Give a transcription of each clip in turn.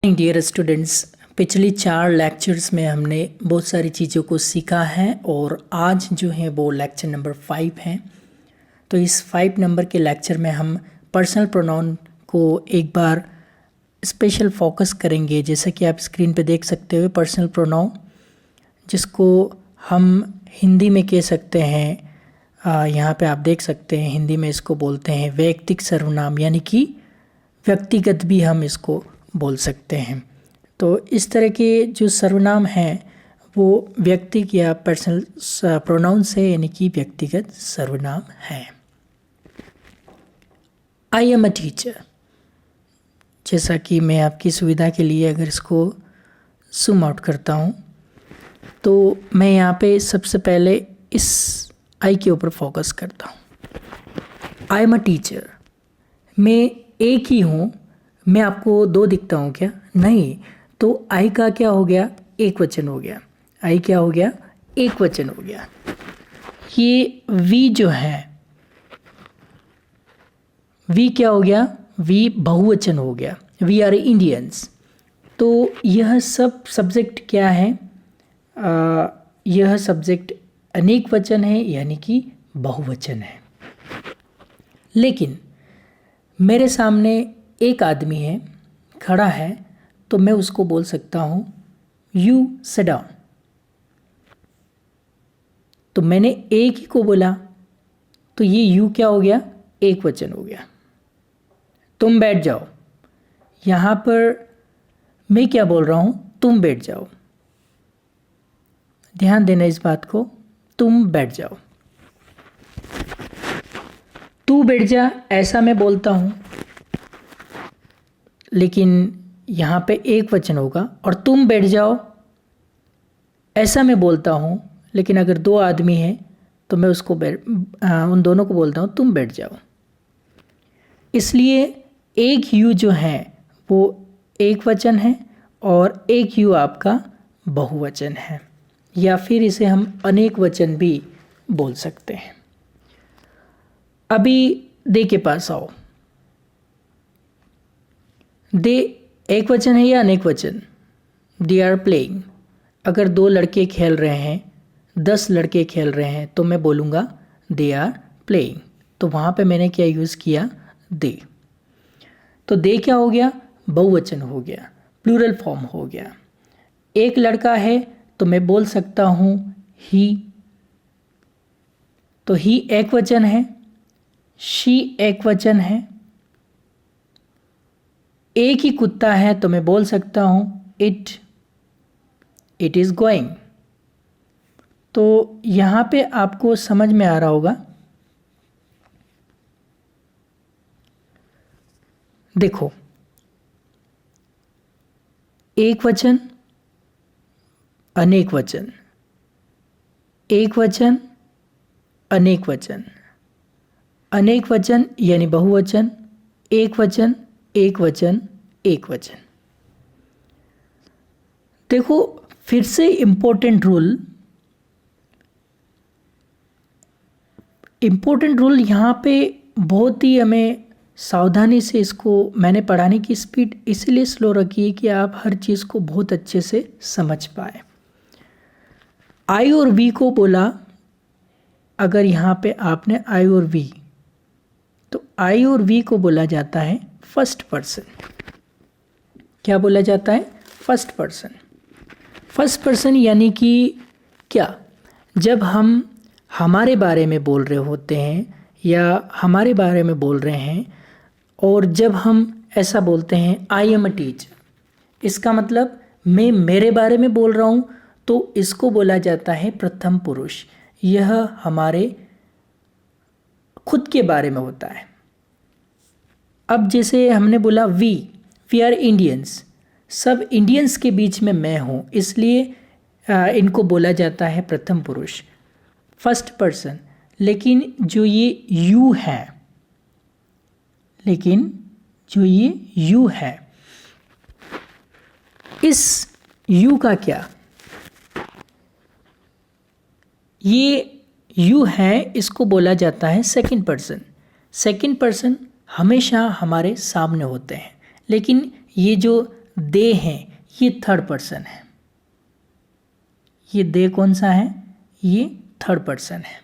Dear students, पिछली 4 lectures में हमने बहुत सारी चीज़ों को सीखा है और आज जो है वो लेक्चर नंबर 5 है। तो इस 5 नंबर के लेक्चर में हम पर्सनल प्रोनाउन को एक बार स्पेशल फोकस करेंगे। जैसा कि आप स्क्रीन पे देख सकते हो, पर्सनल प्रोनाउन जिसको हम हिंदी में कह सकते हैं, यहाँ पे आप देख सकते हैं हिंदी में इसको बोलते हैं वैयक्तिक सर्वनाम, यानी कि व्यक्तिगत भी हम इसको बोल सकते हैं। तो इस तरह के जो सर्वनाम हैं वो व्यक्ति या पर्सनल प्रोनाउन से, यानी कि व्यक्तिगत सर्वनाम है। आई एम अ टीचर, जैसा कि मैं आपकी सुविधा के लिए अगर इसको जूम आउट करता हूँ तो मैं यहाँ पे सबसे पहले इस आई के ऊपर फोकस करता हूँ। आई एम अ टीचर, मैं एक ही हूँ। मैं आपको 2 दिखता हूँ क्या? नहीं। तो आई का क्या हो गया? एक वचन हो गया। आई क्या हो गया? एक वचन हो गया। ये वी जो है, वी क्या हो गया? वी बहुवचन हो गया। We are Indians. तो यह सब सब्जेक्ट क्या है? यह सब्जेक्ट अनेक वचन है, यानी कि बहुवचन है। लेकिन मेरे सामने एक आदमी है, खड़ा है, तो मैं उसको बोल सकता हूँ यू सिट डाउन। तो मैंने एक ही को बोला, तो ये यू क्या हो गया? एक वचन हो गया। तुम बैठ जाओ, यहाँ पर मैं क्या बोल रहा हूँ? तुम बैठ जाओ। ध्यान देना इस बात को, तुम बैठ जाओ। तू बैठ जा ऐसा मैं बोलता हूँ, लेकिन यहाँ पे एक वचन होगा। और तुम बैठ जाओ ऐसा मैं बोलता हूँ, लेकिन अगर 2 आदमी हैं तो मैं उसको उन दोनों को बोलता हूँ तुम बैठ जाओ। इसलिए एक यू जो है वो एक वचन है और एक यू आपका बहुवचन है, या फिर इसे हम अनेक वचन भी बोल सकते हैं। अभी दे के पास आओ। दे एक वचन है या अनेक वचन? They are playing. अगर 2 लड़के खेल रहे हैं, 10 लड़के खेल रहे हैं, तो मैं बोलूँगा दे आर प्लेइंग। तो वहाँ पे मैंने क्या यूज़ किया? दे। तो दे क्या हो गया? बहुवचन हो गया, प्लूरल फॉर्म हो गया। एक लड़का है तो मैं बोल सकता हूँ ही। तो ही एक वचन है, शी एक वचन है। एक ही कुत्ता है तो मैं बोल सकता हूँ इट इज़ गोइंग। तो यहाँ पे आपको समझ में आ रहा होगा। देखो, एक वचन, अनेक वचन, एक वचन, अनेक वचन, अनेक वचन यानी बहुवचन, एक वचन, एक वचन, एक वचन। देखो फिर से इम्पोर्टेंट रूल यहाँ पे बहुत ही हमें सावधानी से इसको मैंने पढ़ाने की स्पीड इसलिए स्लो रखी है कि आप हर चीज़ को बहुत अच्छे से समझ पाए। आई और वी को बोला, अगर यहाँ पे आपने आई और वी, तो आई और वी को बोला जाता है फर्स्ट पर्सन। क्या बोला जाता है? First person. फर्स्ट पर्सन यानी कि क्या? जब हम हमारे बारे में बोल रहे होते हैं या हमारे बारे में बोल रहे हैं, और जब हम ऐसा बोलते हैं आई एम अ टीचर, इसका मतलब मैं मेरे बारे में बोल रहा हूँ, तो इसको बोला जाता है प्रथम पुरुष। यह हमारे खुद के बारे में होता है। अब जैसे हमने बोला वी आर इंडियंस, सब इंडियंस के बीच में मैं हूँ, इसलिए इनको बोला जाता है प्रथम पुरुष, फर्स्ट पर्सन। लेकिन जो ये यू है, इस यू का क्या? ये यू है, इसको बोला जाता है सेकंड पर्सन। सेकंड पर्सन हमेशा हमारे सामने होते हैं, लेकिन ये जो दे हैं ये थर्ड पर्सन है। ये दे कौन सा है? ये थर्ड पर्सन है।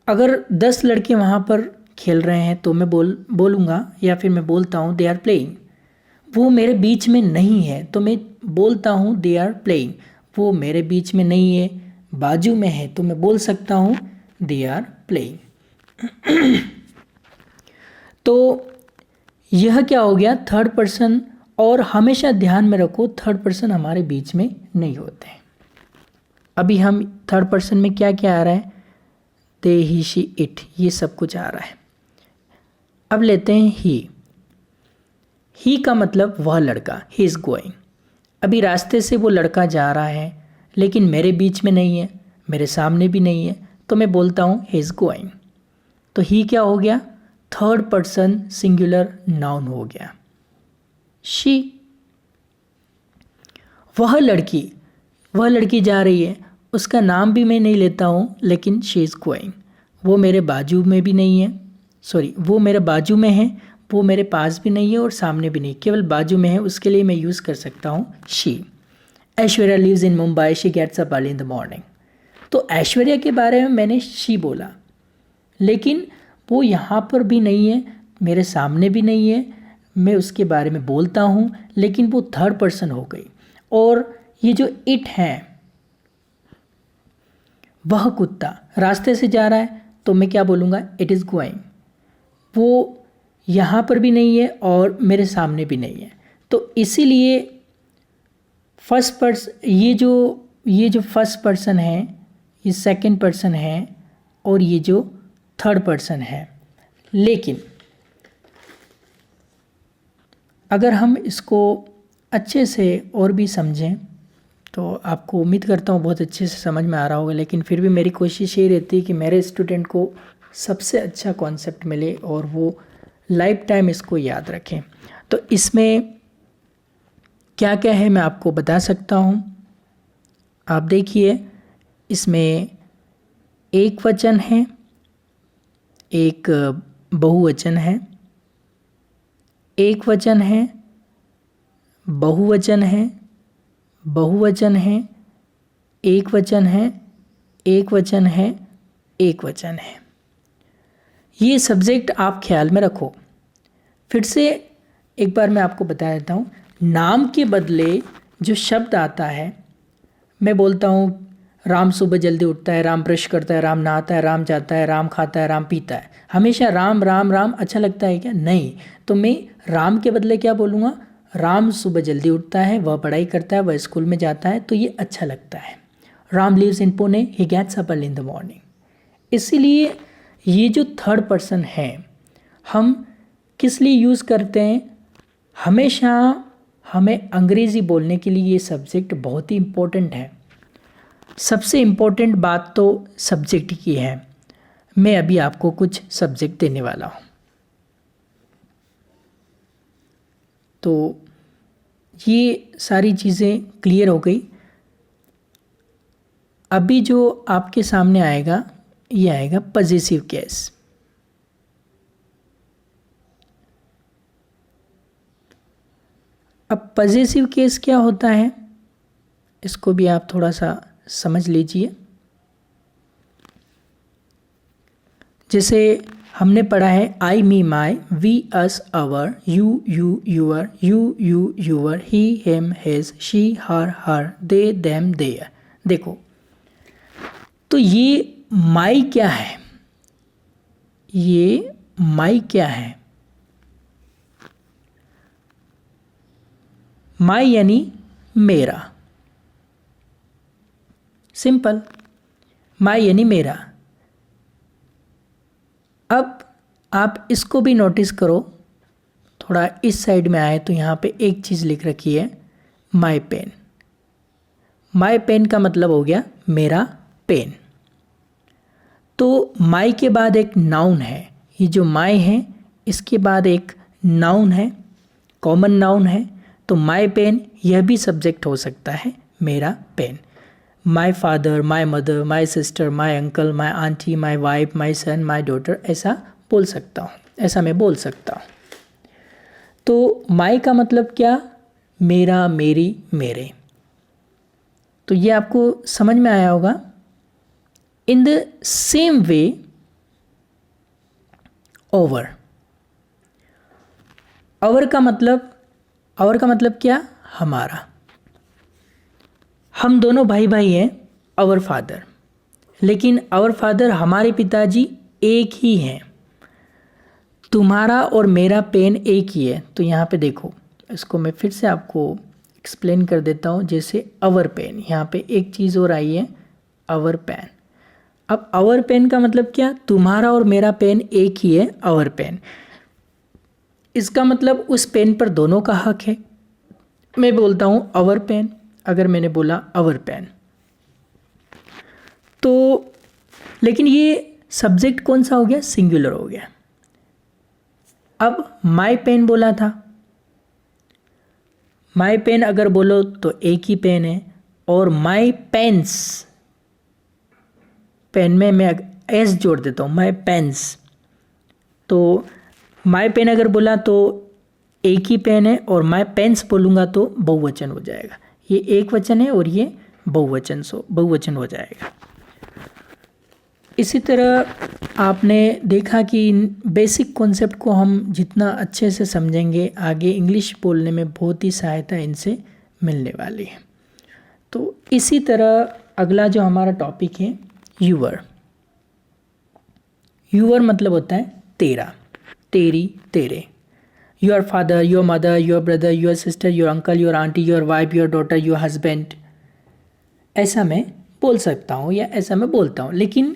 अगर 10 लड़के वहाँ पर खेल रहे हैं तो मैं बोलूँगा या फिर मैं बोलता हूँ दे आर प्लेइंग। वो मेरे बीच में नहीं है तो मैं बोलता हूँ दे आर प्लेइंग। वो मेरे बीच में नहीं है, बाजू में है, तो मैं बोल सकता हूँ दे आर प्लेइंग। तो यह क्या हो गया? Third person. और हमेशा ध्यान में रखो थर्ड पर्सन हमारे बीच में नहीं होते हैं। अभी हम थर्ड पर्सन में क्या क्या आ रहा है? दे, ही, शी, इट, ये सब कुछ आ रहा है। अब लेते हैं ही का मतलब वह लड़का, ही इज़ गोइंग। अभी रास्ते से वो लड़का जा रहा है लेकिन मेरे बीच में नहीं है, मेरे सामने भी नहीं है, तो मैं बोलता हूँ ही इज़ गोइंग। तो ही क्या हो गया? थर्ड पर्सन सिंगुलर नाउन हो गया। शी, वह लड़की जा रही है, उसका नाम भी मैं नहीं लेता हूँ लेकिन शी इज़ गोइंग। वो मेरे बाजू में भी नहीं है, वो मेरे बाजू में है, वो मेरे पास भी नहीं है और सामने भी नहीं, केवल बाजू में है, उसके लिए मैं यूज़ कर सकता हूँ she. Aishwarya lives in Mumbai, she gets up early in the morning. तो ऐश्वर्या के बारे में मैंने शी बोला लेकिन वो यहाँ पर भी नहीं है, मेरे सामने भी नहीं है, मैं उसके बारे में बोलता हूँ लेकिन वो थर्ड पर्सन हो गई। और ये जो इट है, वह कुत्ता रास्ते से जा रहा है तो मैं क्या बोलूँगा? It is going. वो यहाँ पर भी नहीं है और मेरे सामने भी नहीं है, तो इसीलिए फर्स्ट पर्सन, ये जो फर्स्ट पर्सन है, ये सेकंड पर्सन है और ये जो थर्ड पर्सन है। लेकिन अगर हम इसको अच्छे से और भी समझें तो आपको उम्मीद करता हूँ बहुत अच्छे से समझ में आ रहा होगा, लेकिन फिर भी मेरी कोशिश ये रहती है कि मेरे स्टूडेंट को सबसे अच्छा कॉन्सेप्ट मिले और वो लाइफ टाइम इसको याद रखें। तो इसमें क्या क्या है मैं आपको बता सकता हूँ। आप देखिए, इसमें एक वचन है, एक बहुवचन है, एक वचन है, बहुवचन है, बहुवचन है, एक वचन है, एक वचन है, एक वचन है। ये सब्जेक्ट आप ख्याल में रखो। फिर से एक बार मैं आपको बता देता हूँ। नाम के बदले जो शब्द आता है, मैं बोलता हूँ राम सुबह जल्दी उठता है, राम ब्रश करता है, राम नहाता है, राम जाता है, राम खाता है, राम पीता है। हमेशा राम राम राम अच्छा लगता है क्या? नहीं। तो मैं राम के बदले क्या बोलूँगा? राम सुबह जल्दी उठता है, वह पढ़ाई करता है, वह स्कूल में जाता है, तो ये अच्छा लगता है। Ram lives in Pune, he gets up early in the morning. इसीलिए ये जो थर्ड पर्सन है, हम किस लिए यूज़ करते हैं? हमेशा हमें अंग्रेज़ी बोलने के लिए ये सब्जेक्ट बहुत ही इम्पोर्टेंट है। सबसे इम्पोर्टेंट बात तो सब्जेक्ट की है। मैं अभी आपको कुछ सब्जेक्ट देने वाला हूँ। तो ये सारी चीज़ें क्लियर हो गई। अभी जो आपके सामने आएगा, ये आएगा पॉजिटिव केस। अब पॉजिटिव केस क्या होता है, इसको भी आप थोड़ा सा समझ लीजिए। जैसे हमने पढ़ा है I me my, we us our, you you your, you you your, he him his, she her her, they them their. देखो, तो ये माई क्या है? ये माई क्या है? माई यानी मेरा, सिंपल। माई यानी मेरा। अब आप इसको भी नोटिस करो, थोड़ा इस साइड में आए तो यहाँ पे एक चीज़ लिख रखी है, माई पेन। माई पेन का मतलब हो गया मेरा पेन। तो माई के बाद एक नाउन है, ये जो माई है इसके बाद एक नाउन है, कॉमन नाउन है। तो माई पेन यह भी सब्जेक्ट हो सकता है, मेरा pen. My father, my mother, my sister, my uncle, my aunty, my wife, my son, my daughter, ऐसा बोल सकता हूँ, ऐसा मैं बोल सकता हूँ। तो माई का मतलब क्या, मेरा, मेरी, मेरे। तो ये आपको समझ में आया होगा। In the same way over, our का मतलब क्या, हमारा। हम दोनों भाई भाई हैं, आवर फादर, लेकिन आवर फादर हमारे पिताजी एक ही हैं। तुम्हारा और मेरा पेन एक ही है। तो यहाँ पे देखो, इसको मैं फिर से आपको एक्सप्लेन कर देता हूँ। जैसे आवर पेन, यहाँ पे एक चीज़ और आई है, आवर पेन। अब आवर पेन का मतलब क्या, तुम्हारा और मेरा पेन एक ही है, आवर पेन। इसका मतलब उस पेन पर दोनों का हक है। मैं बोलता हूँ आवर पेन, अगर मैंने बोला आवर पेन, तो लेकिन ये सब्जेक्ट कौन सा हो गया, सिंगुलर हो गया। अब माई पेन बोला था, माई पेन अगर बोलो तो एक ही पेन है, और माई पेन्स, पेन में मैं एस जोड़ देता हूँ, माई पेन्स। तो माई पेन अगर बोला तो एक ही पेन है, और माई पेन्स बोलूँगा तो बहुवचन हो जाएगा। ये एक वचन है और ये बहुवचन हो जाएगा। इसी तरह आपने देखा कि इन बेसिक कॉन्सेप्ट को हम जितना अच्छे से समझेंगे, आगे इंग्लिश बोलने में बहुत ही सहायता इनसे मिलने वाली है। तो इसी तरह अगला जो हमारा टॉपिक है, यूअर। यूअर मतलब होता है तेरा, तेरी, तेरे। Your father, your mother, your brother, your sister, your uncle, your aunty, your wife, your daughter, your husband. ऐसा मैं बोल सकता हूँ या ऐसा मैं बोलता हूँ। लेकिन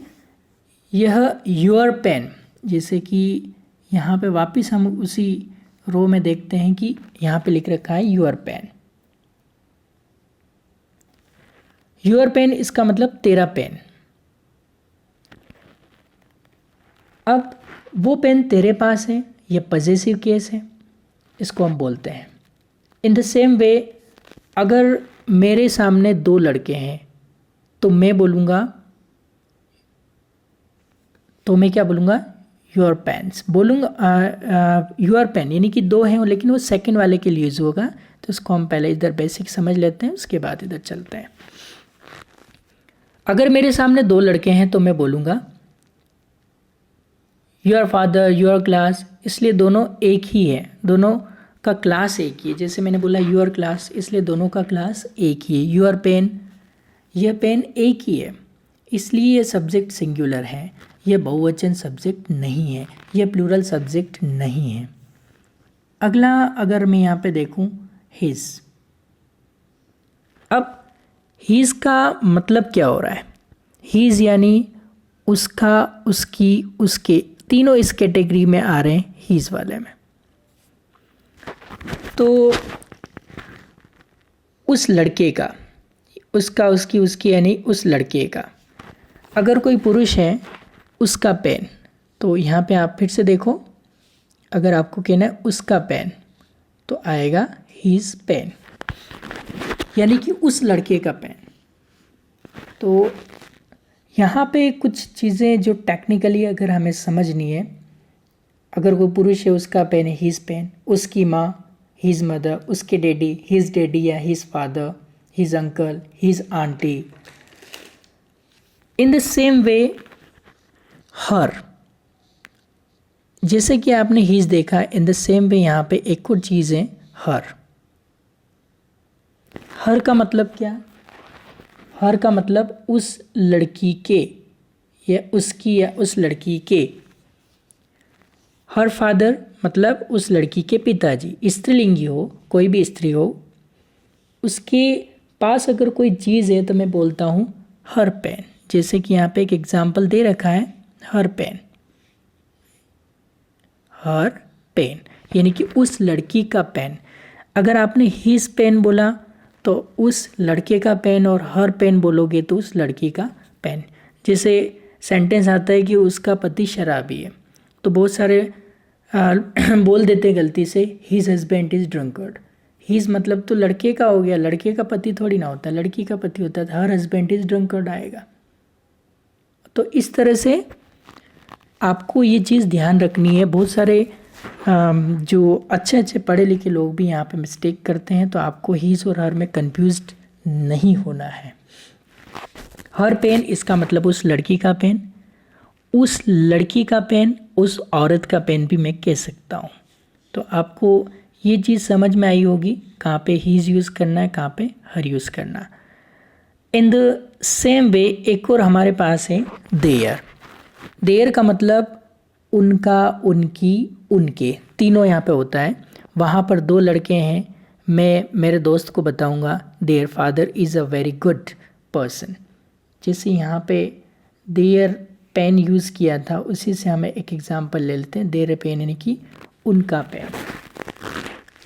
यह योर पेन, जैसे कि यहाँ पे वापस हम उसी रो में देखते हैं कि यहाँ पे लिख रखा है योर पेन। योर पेन इसका मतलब तेरा पेन। अब वो पेन तेरे पास है, ये पजेसिव केस है, इसको हम बोलते हैं। इन द सेम वे, अगर मेरे सामने दो लड़के हैं तो मैं बोलूँगा, तो मैं क्या बोलूँगा, योर पेन्स बोलूँगा। योर पेन यानी कि दो हैं, लेकिन वो सेकंड वाले के लिए यूज़ होगा। तो इसको हम पहले इधर बेसिक समझ लेते हैं, उसके बाद इधर चलते हैं। अगर मेरे सामने दो लड़के हैं तो मैं बोलूँगा योर फादर, योर क्लास, इसलिए दोनों एक ही है, दोनों का क्लास एक ही है। जैसे मैंने बोला योर क्लास, इसलिए दोनों का क्लास एक ही है। योर पेन, यह पेन एक ही है, इसलिए यह सब्जेक्ट सिंगुलर है, यह बहुवचन सब्जेक्ट नहीं है, यह प्लूरल सब्जेक्ट नहीं है। अगला अगर मैं यहाँ पे देखूँ, हिज। अब हीज़ का मतलब क्या हो रहा है, हीज़ यानी उसका, उसकी, उसके, तीनों इस कैटेगरी में आ रहे हैं हीज़ वाले में। तो उस लड़के का, उसका, उसकी, उसकी यानी उस लड़के का। अगर कोई पुरुष है, उसका पेन, तो यहाँ पे आप फिर से देखो, अगर आपको कहना है उसका पेन तो आएगा हीज़ पेन, यानी कि उस लड़के का पेन। तो यहाँ पे कुछ चीज़ें जो टेक्निकली अगर हमें समझनी है, अगर कोई पुरुष है उसका पेन है हीज़ पेन, उसकी माँ हीज़ मदर, उसके डैडी हीज़ डैडी या his father, his uncle, his aunty. In the same way her, जैसे कि आपने हीज़ देखा, इन द सेम वे यहाँ पे एक और चीज़ है हर। हर का मतलब क्या, हर का मतलब उस लड़की के या उसकी या उस लड़की के। हर फादर मतलब उस लड़की के पिताजी, स्त्रीलिंगी हो, कोई भी स्त्री हो, उसके पास अगर कोई चीज़ है तो मैं बोलता हूँ हर पेन। जैसे कि यहाँ पे एक एग्जाम्पल दे रखा है, हर पेन, हर पेन यानी कि उस लड़की का पेन। अगर आपने हीज़ पेन बोला तो उस लड़के का पेन, और हर पेन बोलोगे तो उस लड़की का पेन। जैसे सेंटेंस आता है कि उसका पति शराबी है, तो बहुत सारे बोल देते गलती से his husband is drunkard. His मतलब तो लड़के का हो गया, लड़के का पति थोड़ी ना होता, लड़की का पति होता है। हर हस्बैंड इज़ ड्रंकर्ड आएगा। तो इस तरह से आपको ये चीज़ ध्यान रखनी है। बहुत सारे जो अच्छे अच्छे पढ़े लिखे लोग भी यहाँ पे मिस्टेक करते हैं, तो आपको हीज़ और हर में कंफ्यूज्ड नहीं होना है। हर पेन इसका मतलब उस लड़की का पेन, उस लड़की का पेन, उस औरत का पेन भी मैं कह सकता हूँ। तो आपको ये चीज़ समझ में आई होगी कहाँ पे हीज़ यूज़ करना है, कहाँ पे हर यूज़ करना। इन द सेम वे एक और हमारे पास है देयर। देयर का मतलब उनका, उनकी, उनके, तीनों यहाँ पे होता है। वहाँ पर दो लड़के हैं, मैं मेरे दोस्त को बताऊँगा their father is a very good person. जैसे यहाँ पे देयर पेन यूज़ किया था, उसी से हमें एक एग्जांपल ले लेते हैं। देयर पेन यानी कि उनका पेन।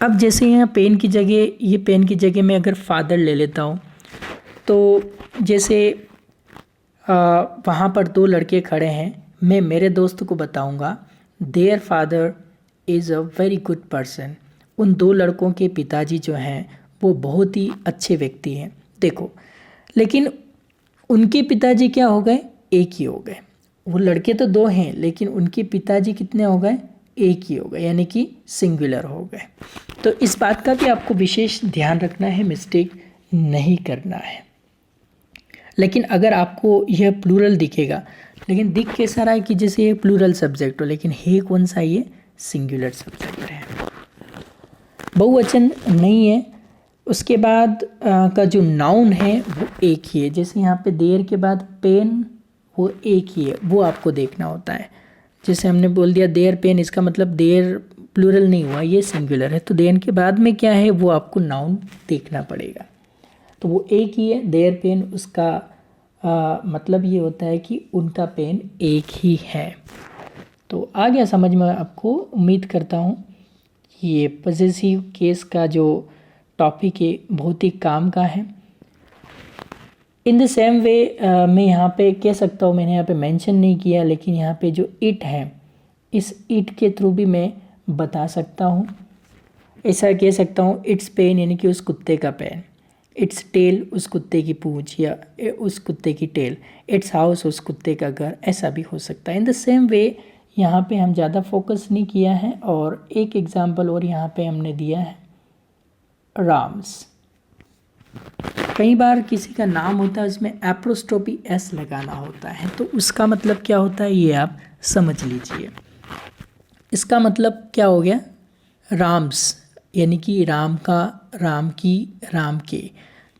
अब जैसे यहाँ पेन की जगह, ये पेन की जगह मैं अगर फादर ले लेता हूँ, तो जैसे वहाँ पर दो लड़के खड़े हैं, मैं मेरे दोस्त को बताऊँगा their father is a very good person. उन दो लड़कों के पिताजी जो हैं वो बहुत ही अच्छे व्यक्ति हैं। देखो, लेकिन उनके पिताजी क्या हो गए, एक ही हो गए। वो लड़के तो दो हैं, लेकिन उनके पिताजी कितने हो गए, एक ही हो गए, यानी कि सिंगुलर हो गए। तो इस बात का भी आपको विशेष ध्यान रखना है, मिस्टेक नहीं करना है। लेकिन अगर आपको यह प्लूरल दिखेगा, लेकिन दिख कैसा रहा है कि जैसे ये प्लूरल सब्जेक्ट हो, लेकिन है कौन सा, ये सिंगुलर सब्जेक्ट है, बहुवचन नहीं है। उसके बाद का जो नाउन है वो एक ही है। जैसे यहाँ पे देयर के बाद पेन, वो एक ही है, वो आपको देखना होता है। जैसे हमने बोल दिया देयर पेन, इसका मतलब देयर प्लूरल नहीं हुआ, ये सिंगुलर है। तो देयर के बाद में क्या है वो आपको नाउन देखना पड़ेगा। तो वो एक ही है देयर पेन, उसका मतलब ये होता है कि उनका पेन एक ही है। तो आ गया समझ में आपको, उम्मीद करता हूँ ये पॉसेसिव केस का जो टॉपिक है बहुत ही काम का है। इन द सेम वे मैं यहाँ पे कह सकता हूँ, मैंने यहाँ पे मेंशन नहीं किया, लेकिन यहाँ पे जो इट है, इस इट के थ्रू भी मैं बता सकता हूँ। ऐसा कह सकता हूँ इट्स पेन यानी कि उस कुत्ते का पेन, इट्स टेल उस कुत्ते की पूंछ या उस कुत्ते की टेल, इट्स हाउस उस कुत्ते का घर, ऐसा भी हो सकता है। इन द सेम वे यहाँ पे हम ज़्यादा फोकस नहीं किया है। और एक एग्जांपल और यहाँ पे हमने दिया है, राम्स। कई बार किसी का नाम होता है उसमें एप्रोस्ट्रोफी एस लगाना होता है, तो उसका मतलब क्या होता है ये आप समझ लीजिए। इसका मतलब क्या हो गया, राम्स यानी कि राम का, राम की, राम के।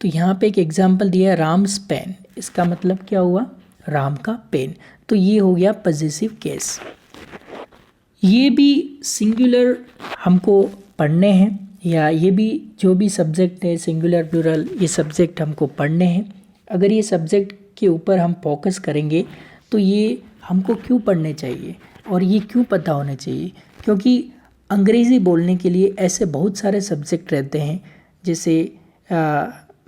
तो यहाँ पे एक एग्जांपल दिया है राम्स पेन, इसका मतलब क्या हुआ, राम का पेन। तो ये हो गया पॉसेसिव केस। ये भी सिंगुलर हमको पढ़ने हैं, या ये भी जो भी सब्जेक्ट है सिंगुलर प्लूरल, ये सब्जेक्ट हमको पढ़ने हैं। अगर ये सब्जेक्ट के ऊपर हम फोकस करेंगे तो ये हमको क्यों पढ़ने चाहिए और ये क्यों पता होने चाहिए, क्योंकि अंग्रेज़ी बोलने के लिए ऐसे बहुत सारे सब्जेक्ट रहते हैं, जैसे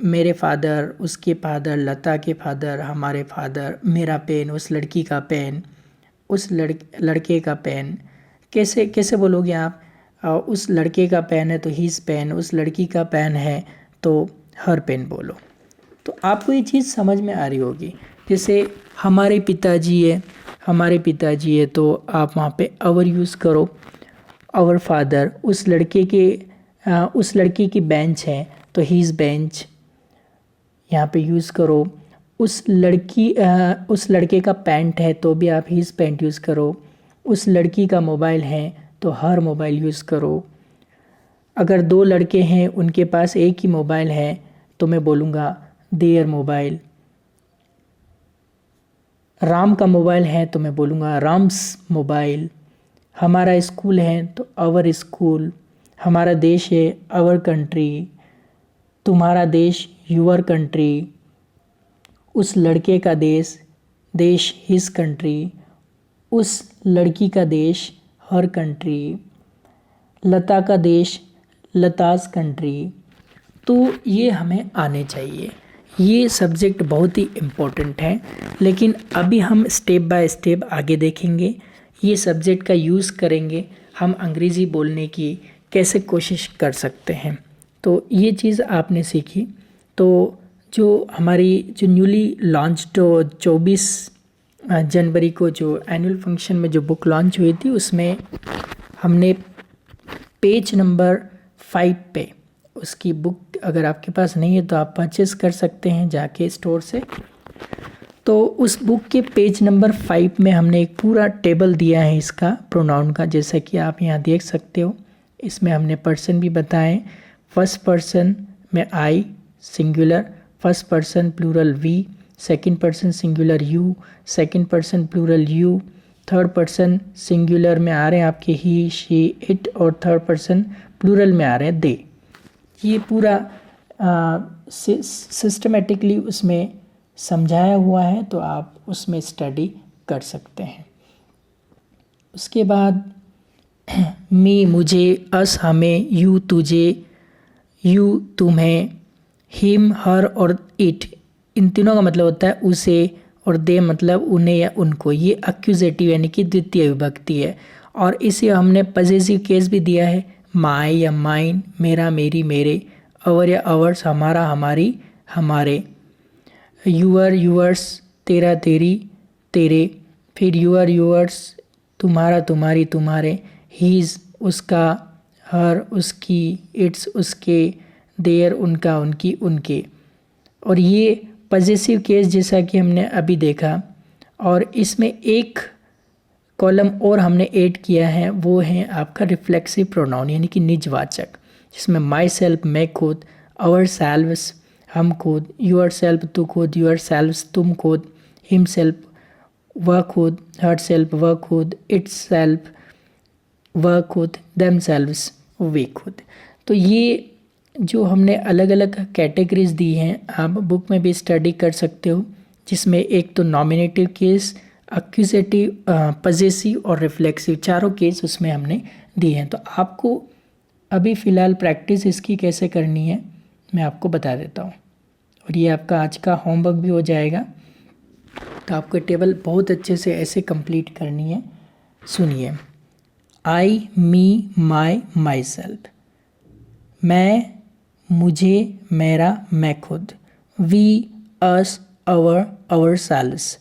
मेरे फादर, उसके फादर, लता के फादर, हमारे फादर, मेरा पेन, उस लड़की का पेन, उस लड़के का पेन। कैसे कैसे बोलोगे आप, उस लड़के का पेन है तो हीज़ पेन, उस लड़की का पेन है तो हर पेन बोलो। तो आपको ये चीज़ समझ में आ रही होगी। जैसे हमारे पिताजी है, हमारे पिताजी है तो आप वहाँ पे अवर यूज़ करो, अवर फादर। उस लड़की की बेंच है तो हीज़ बेंच यहाँ पे यूज़ करो। उस लड़के का पैंट है तो भी आप हीज़ पैंट यूज़ करो। उस लड़की का मोबाइल है तो हर मोबाइल यूज़ करो। अगर दो लड़के हैं उनके पास एक ही मोबाइल है तो मैं बोलूँगा देयर मोबाइल। राम का मोबाइल है तो मैं बोलूँगा राम्स मोबाइल। हमारा स्कूल है तो आवर स्कूल। हमारा देश है आवर कंट्री। तुम्हारा देश यूर कंट्री। उस लड़के का देश हिज कंट्री। उस लड़की का देश हर कंट्री। लता का देश लताज कंट्री। तो ये हमें आने चाहिए। ये सब्जेक्ट बहुत ही इम्पोर्टेंट है, लेकिन अभी हम स्टेप बाय स्टेप आगे देखेंगे। ये सब्जेक्ट का यूज़ करेंगे, हम अंग्रेज़ी बोलने की कैसे कोशिश कर सकते हैं। तो ये चीज़ आपने सीखी। तो जो हमारी जो न्यूली लॉन्च्ड 24 जनवरी को जो एनुअल फंक्शन में जो बुक लॉन्च हुई थी, उसमें हमने पेज नंबर 5 पे उसकी बुक अगर आपके पास नहीं है तो आप परचेस कर सकते हैं जाके स्टोर से। तो उस बुक के पेज नंबर 5 में हमने एक पूरा टेबल दिया है इसका प्रोनाउन का, जैसा कि आप यहाँ देख सकते हो। इसमें हमने पर्सन भी बताए। फर्स्ट पर्सन में I singular, first person plural we, second person singular you, second person plural you, third person singular में आ रहे हैं आपके ही, शी, इट, और थर्ड पर्सन प्लूरल में आ रहे हैं दे। ये पूरा सिस्टमेटिकली उसमें समझाया हुआ है, तो आप उसमें स्टडी कर सकते हैं। उसके बाद मी मुझे, अस हमें, यू तुझे, यू तुम्हें, हिम हर और इट, इन तीनों का मतलब होता है उसे, और दे मतलब उन्हें या उनको। ये एक्यूजेटिव यानी कि द्वितीय विभक्ति है। और इसे हमने पजेसिव केस भी दिया है, माय या माइन, मेरा मेरी मेरे, अवर या अवर्स, हमारा हमारी हमारे, यूअर यूअर्स, तेरा तेरी तेरे, फिर यूअर यूअर्स, तुम्हारा तुम्हारी तुम्हारे, हीज़ उसका, हर उसकी, इट्स उसके, देयर उनका उनकी उनके। और ये पजेसिव केस जैसा कि हमने अभी देखा। और इसमें एक कॉलम और हमने ऐड किया है, वो है आपका रिफ्लेक्सिव प्रोनाउन यानी कि निजवाचक, जिसमें माई सेल्फ मैं खुद, आवर सेल्व्स हम खुद, यूअर सेल्फ तू खुद, यूअर सेल्व्स तुम खुद, हिम सेल्फ वह खुद, हर सेल्फ वह खुद, इट्स सेल्फ वह खुद, देम सेल्व्स वे खुद। तो ये जो हमने अलग अलग कैटेगरीज दी हैं आप बुक में भी स्टडी कर सकते हो, जिसमें एक तो नॉमिनेटिव केस, एक्यूजेटिव, पजेसिव और रिफ्लेक्सिव, चारों केस उसमें हमने दिए हैं। तो आपको अभी फ़िलहाल प्रैक्टिस इसकी कैसे करनी है मैं आपको बता देता हूँ, और ये आपका आज का होमवर्क भी हो जाएगा। तो आपको टेबल बहुत अच्छे से ऐसे कंप्लीट करनी है। सुनिए, आई, मी, माई, माई सेल्फ, मैं, मुझे, मेरा, मैं खुद, we, us, our, our selves,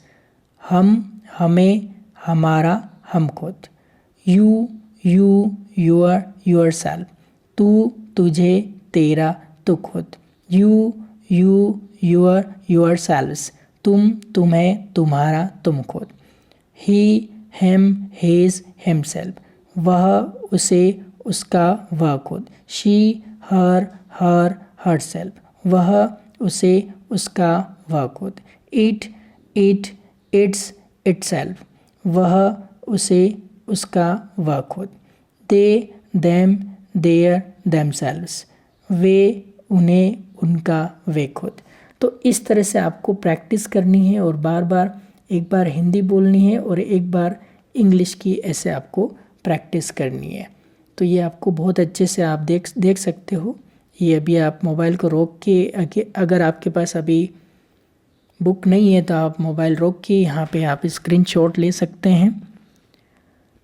हम, हमें, हमारा, हम खुद, you, you, your, your self, तू, तुझे, तेरा, तू खुद, you, you, your, your selves, तुम, तुम्हें, तुम्हारा, तुम खुद, ही, हिम, हिज, हिमसेल्फ, वह, उसे, उसका, वह खुद, she, her, her, her self, वह, उसे, उसका, वह खुद, इट, इट, इट्स, इटसेल्फ, वह, उसे, उसका, वह खुद, दे, देम, देयर, देमसेल्व्स, वे, उन्हें, उनका, वे खुद। तो इस तरह से आपको प्रैक्टिस करनी है और बार बार, एक बार हिंदी बोलनी है और एक बार इंग्लिश की ऐसे आपको प्रैक्टिस करनी है। तो ये आपको बहुत अच्छे से आप देख सकते हो। ये अभी आप मोबाइल को रोक के, अगर आपके पास अभी बुक नहीं है तो आप मोबाइल रोक के यहाँ पे आप स्क्रीनशॉट ले सकते हैं।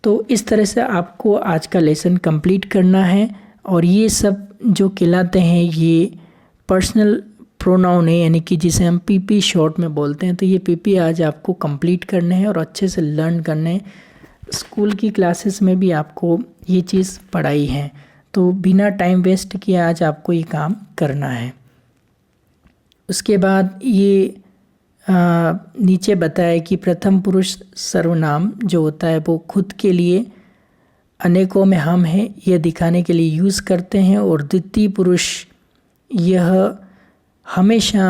तो इस तरह से आपको आज का लेसन कंप्लीट करना है। और ये सब जो कहलाते हैं ये पर्सनल प्रोनाउन है, यानी कि जिसे हम पीपी शॉर्ट में बोलते हैं। तो ये पीपी आज आपको कंप्लीट करने हैं और अच्छे से लर्न करने हैं। स्कूल की क्लासेस में भी आपको ये चीज़ पढ़ाई है, तो बिना टाइम वेस्ट किए आज आपको ये काम करना है। उसके बाद ये नीचे बताया कि प्रथम पुरुष सर्वनाम जो होता है वो खुद के लिए, अनेकों में हम हैं, यह दिखाने के लिए यूज़ करते हैं। और द्वितीय पुरुष यह हमेशा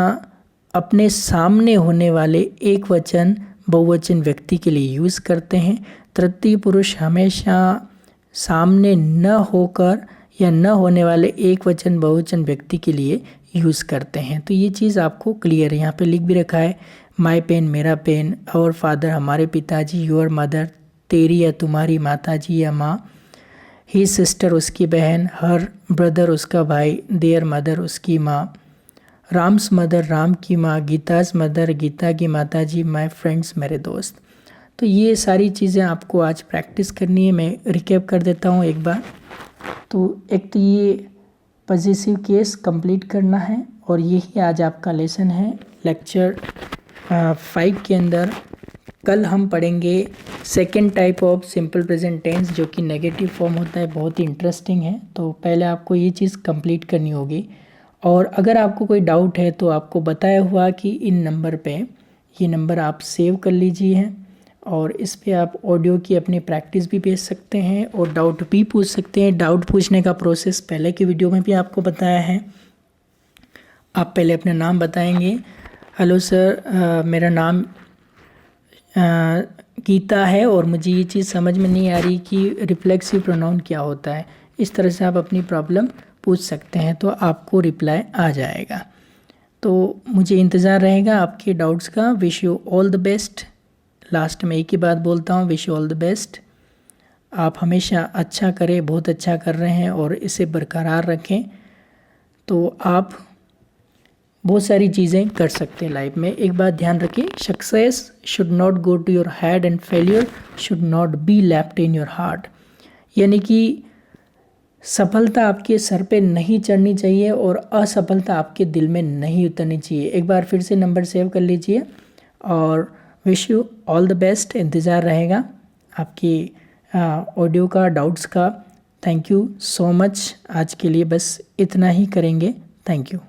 अपने सामने होने वाले एक वचन बहुवचन व्यक्ति के लिए यूज़ करते हैं। तृतीय पुरुष हमेशा सामने न होकर या न होने वाले एक वचन बहुवचन व्यक्ति के लिए यूज़ करते हैं। तो ये चीज़ आपको क्लियर है। यहाँ पे लिख भी रखा है, माई पेन मेरा पेन, आवर फादर हमारे पिताजी, योर मदर तेरी या तुम्हारी माताजी या माँ, ही सिस्टर उसकी बहन, हर ब्रदर उसका भाई, देयर मदर उसकी माँ, राम्स मदर राम की माँ, गीताज मदर गीता की माताजी, माय फ्रेंड्स मेरे दोस्त। तो ये सारी चीज़ें आपको आज प्रैक्टिस करनी है। मैं रिकैप कर देता हूँ एक बार। तो एक तो ये पॉजिटिव केस कंप्लीट करना है और यही आज आपका लेसन है लेक्चर 5 के अंदर। कल हम पढ़ेंगे second type of simple present tense जो कि नेगेटिव फॉर्म होता है, बहुत ही इंटरेस्टिंग है। तो पहले आपको ये चीज़ कंप्लीट करनी होगी, और अगर आपको कोई डाउट है तो आपको बताया हुआ कि इन नंबर पे, ये नंबर आप सेव कर लीजिए, और इस पे आप ऑडियो की अपनी प्रैक्टिस भी भेज सकते हैं और डाउट भी पूछ सकते हैं। डाउट पूछने का प्रोसेस पहले की वीडियो में भी आपको बताया है। आप पहले अपना नाम बताएंगे, हेलो सर मेरा नाम गीता है और मुझे ये चीज़ समझ में नहीं आ रही कि रिफ्लेक्सिव प्रोनाउन क्या होता है। इस तरह से आप अपनी प्रॉब्लम पूछ सकते हैं, तो आपको रिप्लाई आ जाएगा। तो मुझे इंतज़ार रहेगा आपके डाउट्स का। Wish you all the best. Last में एक ही बात बोलता हूँ, wish you all the best. आप हमेशा अच्छा करें, बहुत अच्छा कर रहे हैं और इसे बरकरार रखें, तो आप बहुत सारी चीज़ें कर सकते हैं लाइफ में। एक बात ध्यान रखें, success should not go to your head and failure should not be left in your heart. यानी कि सफलता आपके सर पे नहीं चढ़नी चाहिए और असफलता आपके दिल में नहीं उतरनी चाहिए। एक बार फिर से नंबर सेव कर लीजिए और wish you all the best. इंतज़ार रहेगा आपकी ऑडियो का, डाउट्स का। Thank you so much. आज के लिए बस इतना ही करेंगे। Thank you.